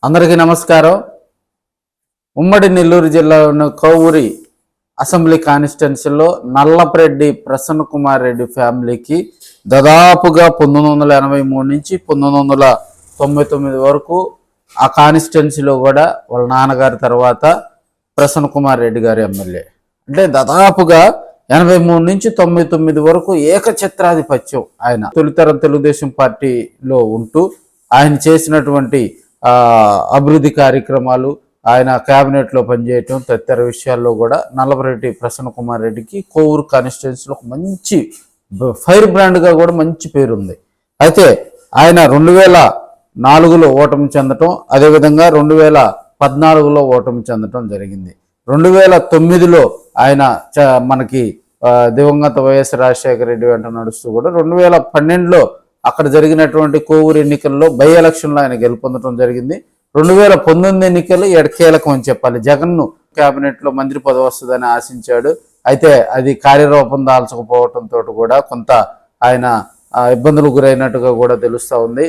అందరికీ నమస్కారం. ఉమ్మడి నెల్లూరు జిల్లాలోని కోవూరి అసెంబ్లీ కాన్స్టిట్యున్సీలో నల్లపరెడ్డి ప్రసన్న కుమార్ రెడ్డి ఫ్యామిలీకి దాదాపుగా 1983 నుంచి 1999 వరకు ఆ కాన్స్టిట్యున్సీలో కూడా వాళ్ళ నాన్నగారి తర్వాత ప్రసన్న కుమార్ రెడ్డి గారి ఎమ్మెల్యే. అంటే దాదాపుగా 83 నుంచి 99 వరకు ఏకఛత్రాధిపత్యం. ఆయన తొలితరం తెలుగుదేశం పార్టీలో ఉంటూ ఆయన చేసినటువంటి అభివృద్ధి కార్యక్రమాలు, ఆయన క్యాబినెట్లో పనిచేయటం తదితర విషయాల్లో కూడా నల్లపరెడ్డి ప్రసన్న కుమార్ రెడ్డికి కోవూరు కాన్స్టిట్యున్సీలో ఒక మంచి ఫైర్ బ్రాండ్గా కూడా మంచి పేరుంది. అయితే ఆయన 2004లో ఓటమి చెందటం, అదేవిధంగా 2014లో ఓటమి చెందటం జరిగింది. 2009లో ఆయన మనకి దివంగత వైఎస్ రాజశేఖర రెడ్డి వెంట నడుస్తూ కూడా 2012లో అక్కడ జరిగినటువంటి కోవూరు ఎన్నికల్లో బై ఎలక్షన్లో ఆయన గెలుపొందడం జరిగింది. 2019 ఎన్నికలు కీలకం అని చెప్పాలి. జగన్ను క్యాబినెట్లో మంత్రి పదవి వస్తుందని ఆశించాడు. అయితే అది కార్యరూపం దాల్చకపోవడంతో కూడా కొంత ఆయన ఇబ్బందులు గురైనట్టుగా కూడా తెలుస్తూ ఉంది.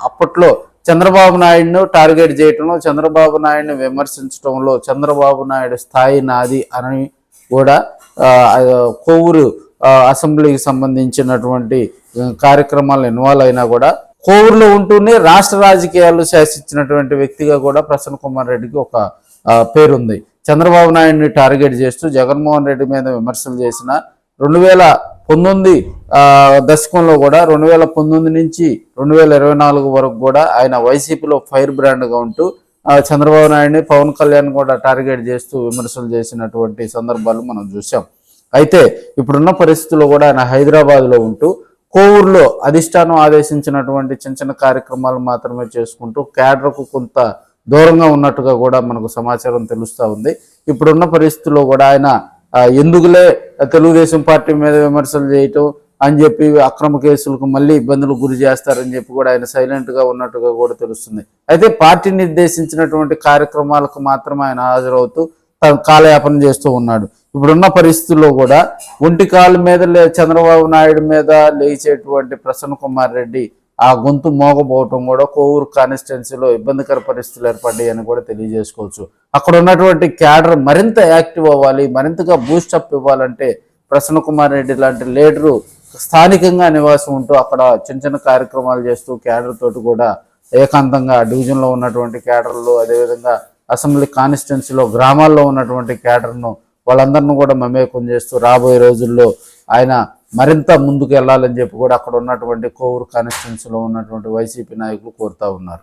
అప్పట్లో చంద్రబాబు నాయుడును టార్గెట్ చేయటంలో, చంద్రబాబు నాయుడిని విమర్శించడంలో చంద్రబాబు నాయుడు స్థాయి నాది అని కూడా కోవూరు అసెంబ్లీకి సంబంధించినటువంటి కార్యక్రమాలు ఇన్వాల్వ్ అయినా కూడా కోవూరులో ఉంటూనే రాష్ట్ర రాజకీయాలు శాసించినటువంటి వ్యక్తిగా కూడా ప్రసన్న కుమార్ రెడ్డికి ఒక పేరుంది. చంద్రబాబు నాయుడిని టార్గెట్ చేస్తూ జగన్మోహన్ రెడ్డి మీద విమర్శలు చేసిన 2019 దశకంలో కూడా 2019 నుంచి 2024 వరకు కూడా ఆయన వైసీపీలో ఫైర్ బ్రాండ్గా ఉంటూ చంద్రబాబు నాయుడిని, పవన్ కళ్యాణ్ కూడా టార్గెట్ చేస్తూ విమర్శలు చేసినటువంటి సందర్భాలు మనం చూసాం. అయితే ఇప్పుడున్న పరిస్థితుల్లో కూడా ఆయన హైదరాబాద్లో ఉంటూ కోవూరులో అధిష్టానం ఆదేశించినటువంటి చిన్న చిన్న కార్యక్రమాలు మాత్రమే చేసుకుంటూ క్యాడర్కు కొంత దూరంగా ఉన్నట్టుగా కూడా మనకు సమాచారం తెలుస్తూ ఉంది. ఇప్పుడున్న పరిస్థితుల్లో కూడా ఆయన ఎందుకులే తెలుగుదేశం పార్టీ మీద విమర్శలు చేయటం అని చెప్పి అక్రమ కేసులకు మళ్ళీ ఇబ్బందులు గురి చేస్తారని చెప్పి కూడా ఆయన సైలెంట్గా ఉన్నట్టుగా కూడా తెలుస్తుంది. అయితే పార్టీ నిర్దేశించినటువంటి కార్యక్రమాలకు మాత్రం ఆయన హాజరవుతూ కాలయాపన చేస్తూ ఉన్నాడు. ఇప్పుడున్న పరిస్థితుల్లో కూడా ఒంటి కాళ్ళ మీద చంద్రబాబు నాయుడు మీద లేచేటువంటి ప్రసన్న కుమార్ రెడ్డి ఆ గొంతు మోగపోవటం కూడా కోవూరు కాన్స్టిట్యున్సీలో ఇబ్బందికర పరిస్థితులు ఏర్పడ్డాయి అని కూడా తెలియజేసుకోవచ్చు. అక్కడ ఉన్నటువంటి క్యాడర్ మరింత యాక్టివ్ అవ్వాలి, మరింతగా బూస్టప్ ఇవ్వాలంటే ప్రసన్న కుమార్ రెడ్డి లాంటి లీడరు స్థానికంగా నివాసం ఉంటూ అక్కడ చిన్న చిన్న కార్యక్రమాలు చేస్తూ క్యాడర్ తోటి కూడా ఏకాంతంగా డివిజన్లో ఉన్నటువంటి క్యాడర్లు, అదేవిధంగా అసెంబ్లీ కాన్స్టిట్యున్సీలో గ్రామాల్లో ఉన్నటువంటి క్యాడర్ను వాళ్ళందరినీ కూడా మమేకం చేస్తూ రాబోయే రోజుల్లో ఆయన మరింత ముందుకు వెళ్ళాలని చెప్పి కూడా అక్కడ ఉన్నటువంటి కోవూరు కాన్స్టిట్యున్సీలో ఉన్నటువంటి వైసీపీ నాయకులు కోరుతా ఉన్నారు.